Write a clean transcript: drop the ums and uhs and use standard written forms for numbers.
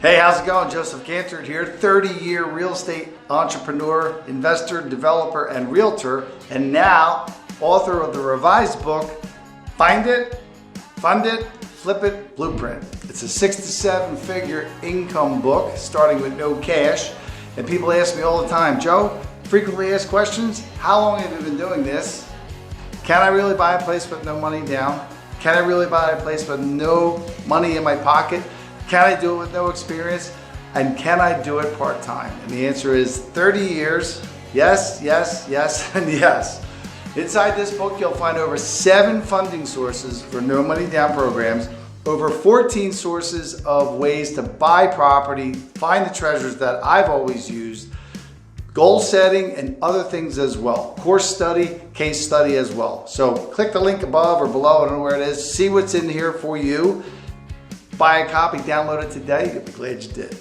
Hey, how's it going? Joseph Gantert here, 30-year real estate entrepreneur, investor, developer, and realtor, and now author of the revised book, Find It, Fund It, Flip It, Blueprint. It's a 6 to 7 figure income book starting with no cash. And people ask me all the time, Joe, frequently asked questions, how long have you been doing this? Can I really buy a place with no money down? Can I really buy a place with no money in my pocket? Can I do it with no experience? And can I do it part-time? And the answer is 30 years. Yes, yes, yes, and yes. Inside this book, you'll find over 7 funding sources for no money down programs, over 14 sources of ways to buy property, find the treasures that I've always used, goal setting, and other things as well. Course study, case study as well. So click the link above or below, I don't know where it is, see what's in here for you. Buy a copy, download it today, you'll be glad you did.